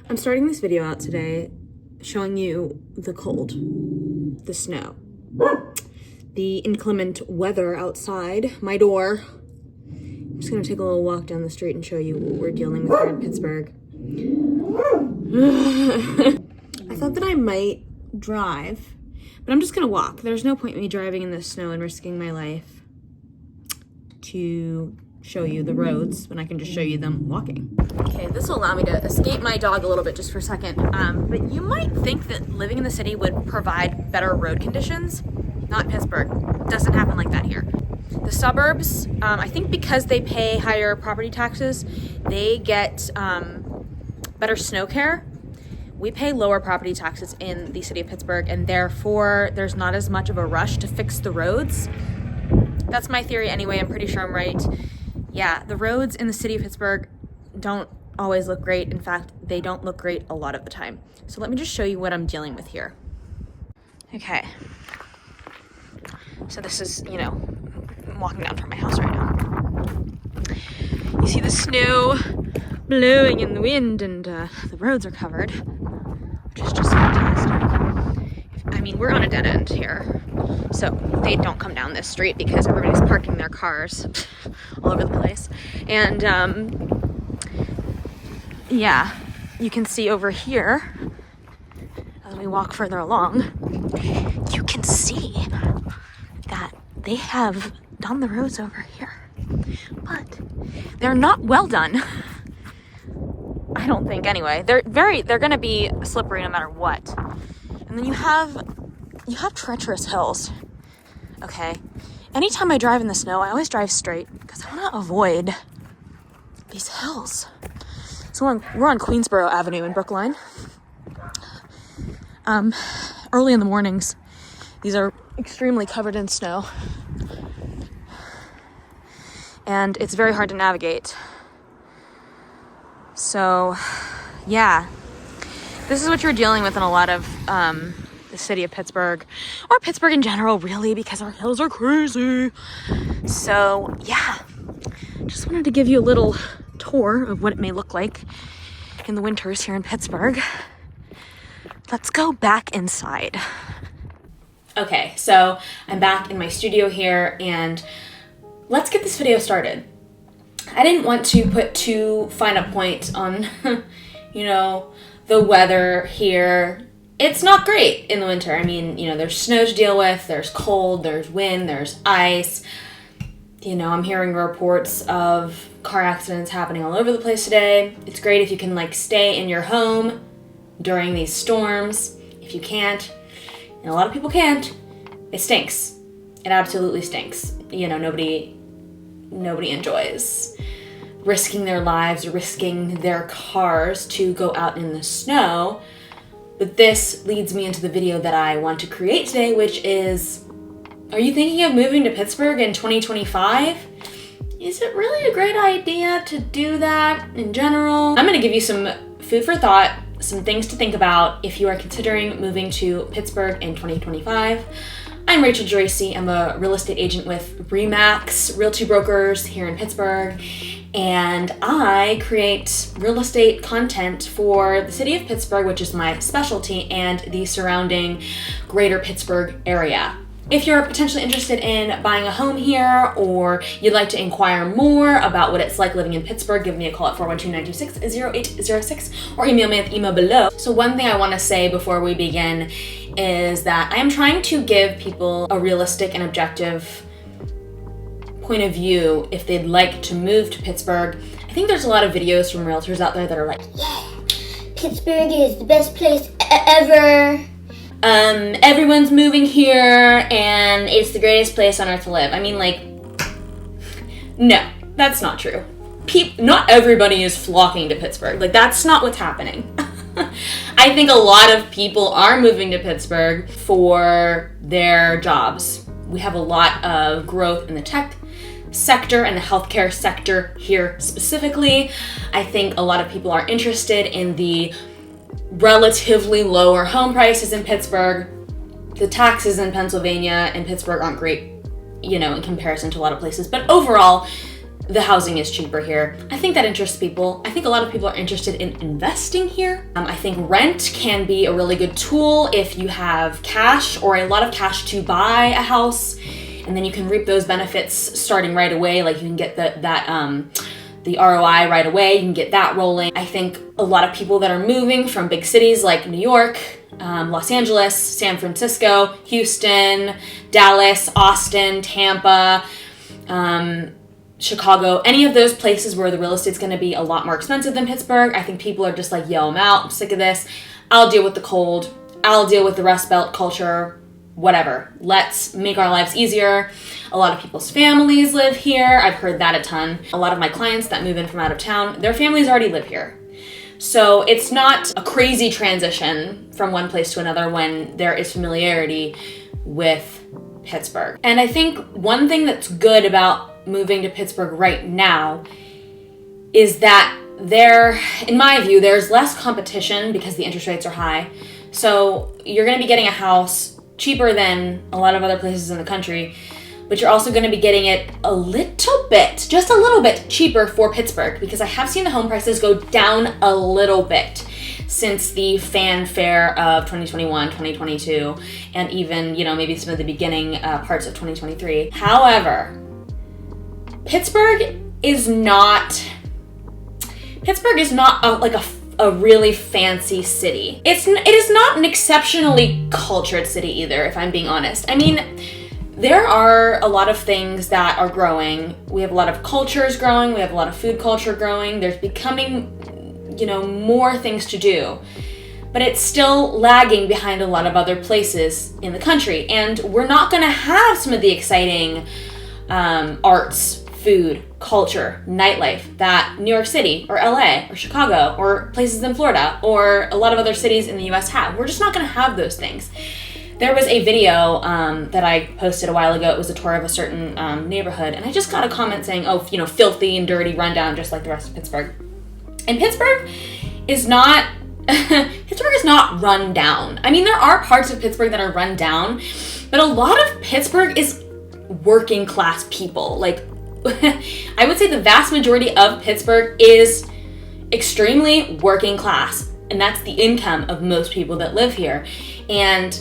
I'm starting this video out today showing you the cold, the snow, the inclement weather outside my door. I'm just gonna take a little walk down the street and show you what we're dealing with here in Pittsburgh. I thought that I might drive, but I'm just gonna walk. There's no point in me driving in the snow and risking my life to show you the roads when I can just show you them walking. Okay, this will allow me to escape my dog a little bit just for a second. But you might think that living in the city would provide better road conditions. Not Pittsburgh. It doesn't happen like that here. The suburbs, I think because they pay higher property taxes, they get better snow care. We pay lower property taxes in the city of Pittsburgh, and therefore there's not as much of a rush to fix the roads. That's my theory anyway. I'm pretty sure I'm right. Yeah, the roads in the city of Pittsburgh don't always look great. In fact, they don't look great a lot of the time. So let me just show you what I'm dealing with here. Okay. So this is, I'm walking down from my house right now. You see the snow blowing in the wind, and the roads are covered, which is just fantastic. I mean, we're on a dead end here, so they don't come down this street because everybody's parking their cars all over the place. And yeah, you can see over here, as we walk further along, you can see that they have done the roads over here, but they're not well done. I don't think anyway. They're gonna be slippery no matter what. And then you have treacherous hills. Okay. Anytime I drive in the snow, I always drive straight because I want to avoid these hills. So we're on Queensboro Avenue in Brookline. Early in the mornings, these are extremely covered in snow, and it's very hard to navigate. So, yeah, this is what you're dealing with in a lot of the city of Pittsburgh, or Pittsburgh in general, really, because our hills are crazy. So, yeah, just wanted to give you a little tour of what it may look like in the winters here in Pittsburgh. Let's go back inside. Okay, so I'm back in my studio here, and let's get this video started. I didn't want to put too fine a point on, the weather here. It's not great in the winter. I mean, there's snow to deal with, there's cold, there's wind, there's ice. I'm hearing reports of car accidents happening all over the place today. It's great if you can, stay in your home during these storms. If you can't, and a lot of people can't, it stinks. It absolutely stinks. Nobody enjoys risking their lives, risking their cars to go out in the snow. But this leads me into the video that I want to create today, which is, are you thinking of moving to Pittsburgh in 2025? Is it really a great idea to do that in general? I'm gonna give you some food for thought, some things to think about if you are considering moving to Pittsburgh in 2025. I'm Rachel Geraci. I'm a real estate agent with RE/MAX Realty Brokers here in Pittsburgh, and I create real estate content for the city of Pittsburgh, which is my specialty, and the surrounding greater Pittsburgh area. If you're potentially interested in buying a home here, or you'd like to inquire more about what it's like living in Pittsburgh, give me a call at 412-926-0806 or email me at the email below. So one thing I want to say before we begin is that I am trying to give people a realistic and objective point of view if they'd like to move to Pittsburgh. I think there's a lot of videos from realtors out there that are like, yeah, Pittsburgh is the best place ever. Everyone's moving here and it's the greatest place on earth to live. I mean, no, that's not true. Not everybody is flocking to Pittsburgh. That's not what's happening. I think a lot of people are moving to Pittsburgh for their jobs. We have a lot of growth in the tech sector and the healthcare sector here specifically. I think a lot of people are interested in the relatively lower home prices in Pittsburgh. The taxes in Pennsylvania and Pittsburgh aren't great, in comparison to a lot of places. But overall, the housing is cheaper here. I think that interests people. I think a lot of people are interested in investing here. I think rent can be a really good tool if you have cash or a lot of cash to buy a house, and then you can reap those benefits starting right away. Like you can get the ROI right away, you can get that rolling. I think a lot of people that are moving from big cities like New York, Los Angeles, San Francisco, Houston, Dallas, Austin, Tampa, Chicago, any of those places where the real estate's gonna be a lot more expensive than Pittsburgh. I think people are just like, yo, I'm out, I'm sick of this. I'll deal with the cold. I'll deal with the Rust Belt culture, whatever. Let's make our lives easier. A lot of people's families live here. I've heard that a ton. A lot of my clients that move in from out of town, their families already live here. So it's not a crazy transition from one place to another when there is familiarity with Pittsburgh. And I think one thing that's good about moving to Pittsburgh right now is that in my view, there's less competition because the interest rates are high. So you're gonna be getting a house cheaper than a lot of other places in the country, but you're also gonna be getting it just a little bit cheaper for Pittsburgh, because I have seen the home prices go down a little bit since the fanfare of 2021, 2022, and even, maybe some of the beginning parts of 2023. However, Pittsburgh is not a really fancy city. It is not an exceptionally cultured city either, if I'm being honest. I mean, there are a lot of things that are growing. We have a lot of cultures growing. We have a lot of food culture growing. There's becoming, more things to do. But it's still lagging behind a lot of other places in the country. And we're not gonna have some of the exciting arts, food, culture, nightlife that New York City or LA or Chicago or places in Florida or a lot of other cities in the US have. We're just not gonna have those things. There was a video that I posted a while ago. It was a tour of a certain neighborhood, and I just got a comment saying, oh, filthy and dirty, rundown, just like the rest of Pittsburgh. And Pittsburgh is not run down. I mean, there are parts of Pittsburgh that are run down, but a lot of Pittsburgh is working class people. Like, I would say the vast majority of Pittsburgh is extremely working class, and that's the income of most people that live here. And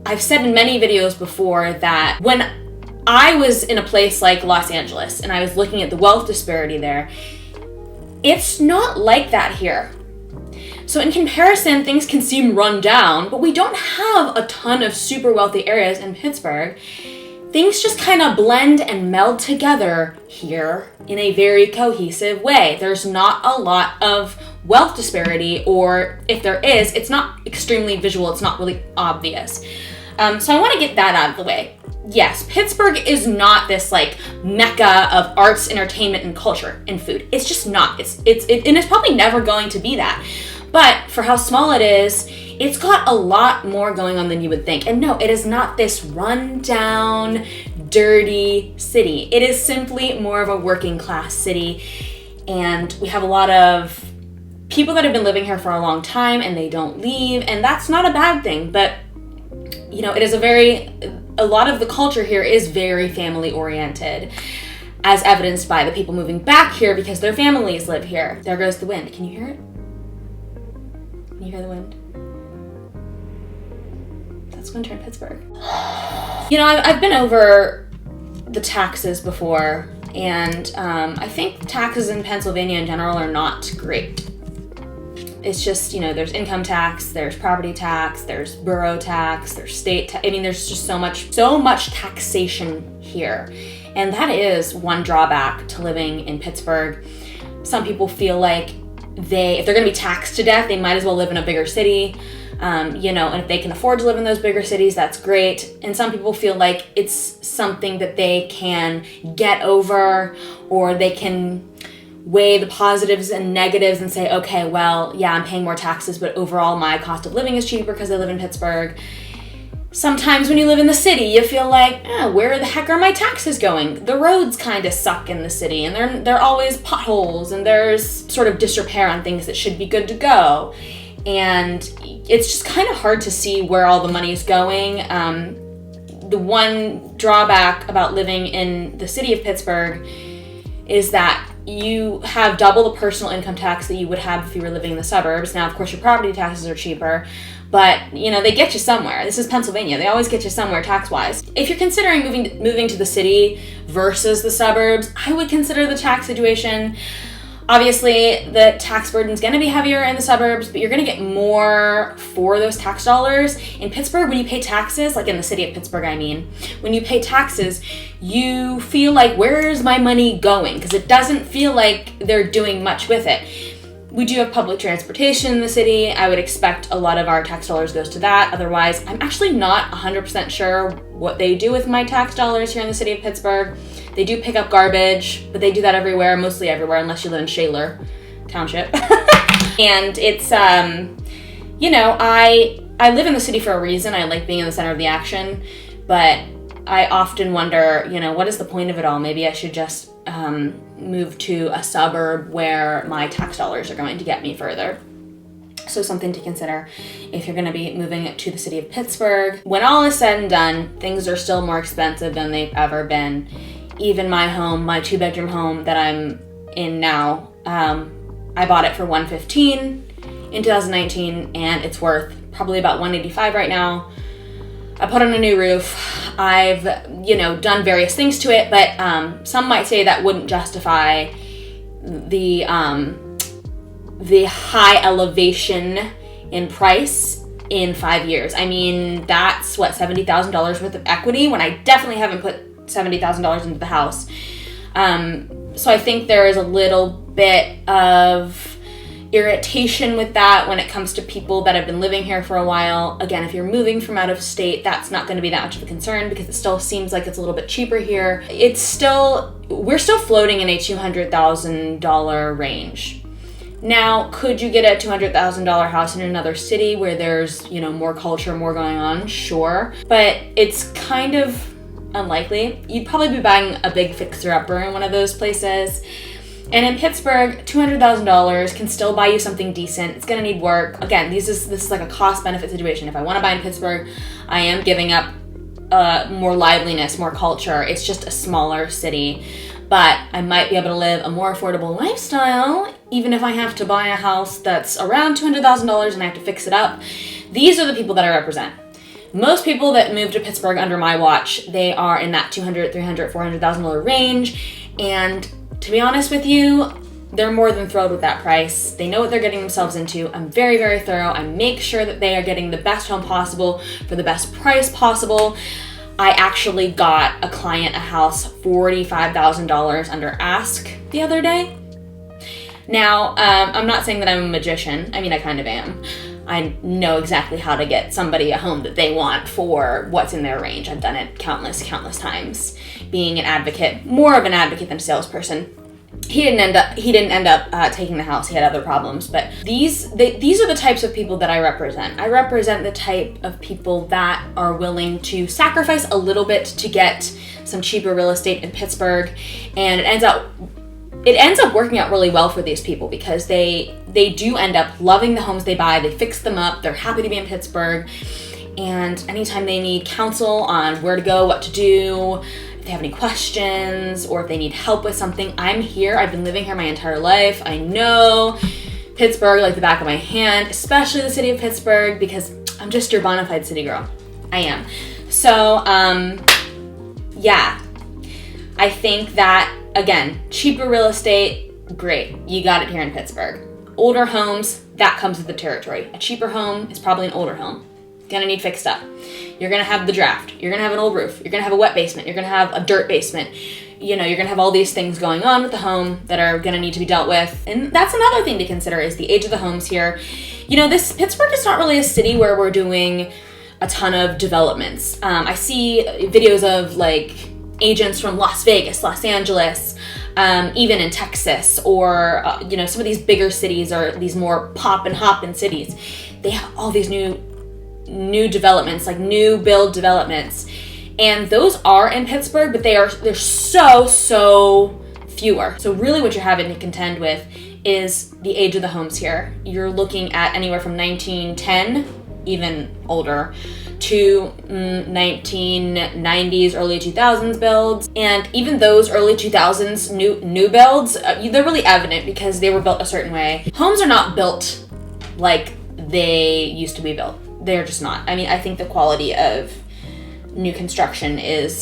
I've said in many videos before that when I was in a place like Los Angeles and I was looking at the wealth disparity there, it's not like that here. So in comparison, things can seem run down, but we don't have a ton of super wealthy areas in Pittsburgh. Things just kind of blend and meld together here in a very cohesive way. There's not a lot of wealth disparity, or if there is, it's not extremely visual, it's not really obvious. So I want to get that out of the way. Yes, Pittsburgh is not this like mecca of arts, entertainment, and culture and food. It's just not. And it's probably never going to be that. But for how small it is, it's got a lot more going on than you would think. And no, it is not this run-down, dirty city. It is simply more of a working class city. And we have a lot of people that have been living here for a long time and they don't leave. And that's not a bad thing. But, it is a lot of the culture here is very family oriented, as evidenced by the people moving back here because their families live here. There goes the wind. Can you hear it? Can you hear the wind? That's winter in Pittsburgh. I've been over the taxes before, and I think taxes in Pennsylvania in general are not great. It's just, there's income tax, there's property tax, there's borough tax, there's state tax. I mean, there's just so much taxation here. And that is one drawback to living in Pittsburgh. Some people feel like if they're gonna be taxed to death, they might as well live in a bigger city. And if they can afford to live in those bigger cities, that's great. And some people feel like it's something that they can get over, or they can weigh the positives and negatives and say, okay, well, yeah, I'm paying more taxes, but overall my cost of living is cheaper because I live in Pittsburgh. Sometimes when you live in the city, you feel like, where the heck are my taxes going? The roads kind of suck in the city, and they're always potholes, and there's sort of disrepair on things that should be good to go. And it's just kind of hard to see where all the money is going. The one drawback about living in the city of Pittsburgh is that you have double the personal income tax that you would have if you were living in the suburbs. Now, of course, your property taxes are cheaper, but they get you somewhere. This is Pennsylvania. They always get you somewhere tax-wise. If you're considering moving to the city versus the suburbs, I would consider the tax situation. Obviously, the tax burden is going to be heavier in the suburbs, but you're going to get more for those tax dollars. In Pittsburgh, when you pay taxes, like in the city of Pittsburgh, I mean, when you pay taxes, you feel like, where's my money going? Because it doesn't feel like they're doing much with it. We do have public transportation in the city. I would expect a lot of our tax dollars goes to that. Otherwise, I'm actually not 100% sure what they do with my tax dollars here in the city of Pittsburgh. They do pick up garbage, but they do that everywhere, mostly everywhere, unless you live in Shaler Township. And it's, I live in the city for a reason. I like being in the center of the action, but I often wonder, what is the point of it all? Maybe I should just move to a suburb where my tax dollars are going to get me further. So something to consider if you're going to be moving to the city of Pittsburgh. When all is said and done, things are still more expensive than they've ever been. Even my home, my 2-bedroom home that I'm in now, I bought it for $115 in 2019, and it's worth probably about $185 right now. I put on a new roof. I've, done various things to it, but some might say that wouldn't justify the high elevation in price in 5 years. I mean, that's what, $70,000 worth of equity when I definitely haven't put $70,000 into the house. So I think there is a little bit of irritation with that when it comes to people that have been living here for a while. Again, if you're moving from out of state, that's not going to be that much of a concern because it still seems like it's a little bit cheaper here. We're still floating in a $200,000 range. Now, could you get a $200,000 house in another city where there's, more culture, more going on? Sure. But it's kind of unlikely. You'd probably be buying a big fixer-upper in one of those places. And in Pittsburgh, $200,000 can still buy you something decent. It's going to need work. Again, this is like a cost-benefit situation. If I want to buy in Pittsburgh, I am giving up more liveliness, more culture. It's just a smaller city. But I might be able to live a more affordable lifestyle, even if I have to buy a house that's around $200,000 and I have to fix it up. These are the people that I represent. Most people that move to Pittsburgh under my watch, they are in that $200,000, $300,000, $400,000 range. And to be honest with you, they're more than thrilled with that price. They know what they're getting themselves into. I'm very, very thorough. I make sure that they are getting the best home possible for the best price possible. I actually got a client a house $45,000 under ask the other day. Now, I'm not saying that I'm a magician. I mean, I kind of am. I know exactly how to get somebody a home that they want for what's in their range. I've done it countless times. Being an advocate, more of an advocate than a salesperson. He didn't end up taking the house. He had other problems. But these are the types of people that I represent. I represent the type of people that are willing to sacrifice a little bit to get some cheaper real estate in Pittsburgh, and it ends up working out really well for these people because they do end up loving the homes they buy. They fix them up. They're happy to be in Pittsburgh, and anytime they need counsel on where to go, what to do, if they have any questions, or if they need help with something, I'm here. I've been living here my entire life. I know Pittsburgh like the back of my hand, especially the city of Pittsburgh, because I'm just your bona fide city girl. I am. So, yeah. I think that, again, cheaper real estate, great. You got it here in Pittsburgh. Older homes, that comes with the territory. A cheaper home is probably an older home. Gonna need fixed up. You're gonna have the draft. You're gonna have an old roof. You're gonna have a wet basement. You're gonna have a dirt basement. You're gonna have all these things going on with the home that are gonna need to be dealt with. And that's another thing to consider is the age of the homes here. Pittsburgh is not really a city where we're doing a ton of developments. I see videos of agents from Las Vegas, Los Angeles, even in Texas, or some of these bigger cities or these more pop and hoppin' cities. They have all these new developments, like new build developments, and those are in Pittsburgh, but they're so fewer. So really what you're having to contend with is the age of the homes here. You're looking at anywhere from 1910, even older, to 1990s, early 2000s builds. And even those early 2000s new builds, they're really evident because they were built a certain way. Homes are not built like they used to be built. They're just not. I mean, I think the quality of new construction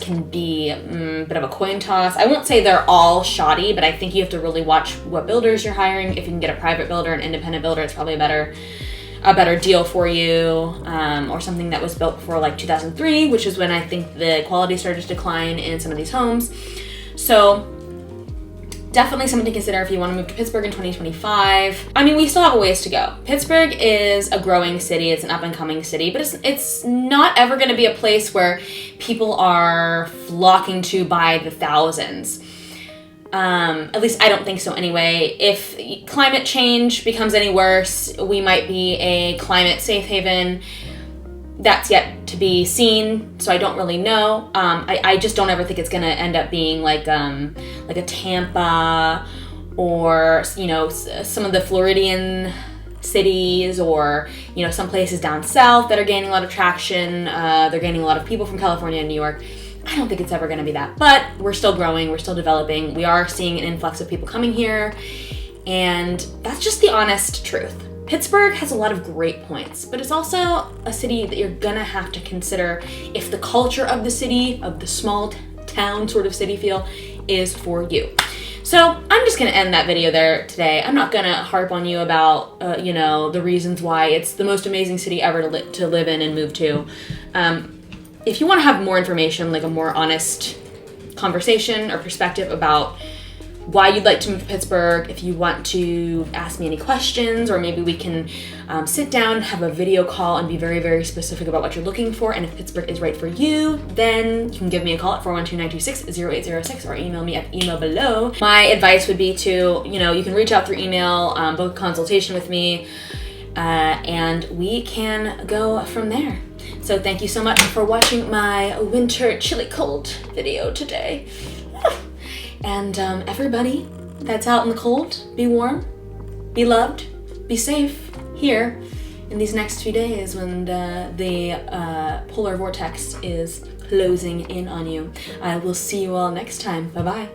can be a bit of a coin toss. I won't say they're all shoddy, but I think you have to really watch what builders you're hiring. If you can get a private builder, an independent builder, it's probably a better deal for you, or something that was built before like 2003, which is when I think the quality started to decline in some of these homes. So definitely something to consider if you want to move to Pittsburgh in 2025. I mean, we still have a ways to go. Pittsburgh is a growing city. It's an up and coming city, but it's not ever going to be a place where people are flocking to by the thousands. At least I don't think so anyway. If climate change becomes any worse, we might be a climate safe haven. That's yet to be seen, so I don't really know. I just don't ever think it's gonna end up being like a Tampa or, you know, some of the Floridian cities, or, you know, some places down south that are gaining a lot of traction. They're gaining a lot of people from California and New York. I don't think it's ever going to be that, but we're still growing, we're still developing, we are seeing an influx of people coming here, and that's just the honest truth. Pittsburgh has a lot of great points, but it's also a city that you're gonna have to consider if the culture of the city, of the small town sort of city feel, is for you. So I'm just gonna end that video there today. I'm not gonna harp on you about, you know, the reasons why it's the most amazing city ever to live in and move to. If you want to have more information, like a more honest conversation or perspective about why you'd like to move to Pittsburgh, if you want to ask me any questions, or maybe we can sit down, have a video call, and be very, very specific about what you're looking for, and if Pittsburgh is right for you, then you can give me a call at 412-926-0806 or email me at email below. My advice would be to, you know, you can reach out through email, book a consultation with me, and we can go from there. So thank you so much for watching my winter chilly cold video today. And everybody that's out in the cold, be warm, be loved, be safe here in these next few days when the polar vortex is closing in on you. I will see you all next time. Bye-bye.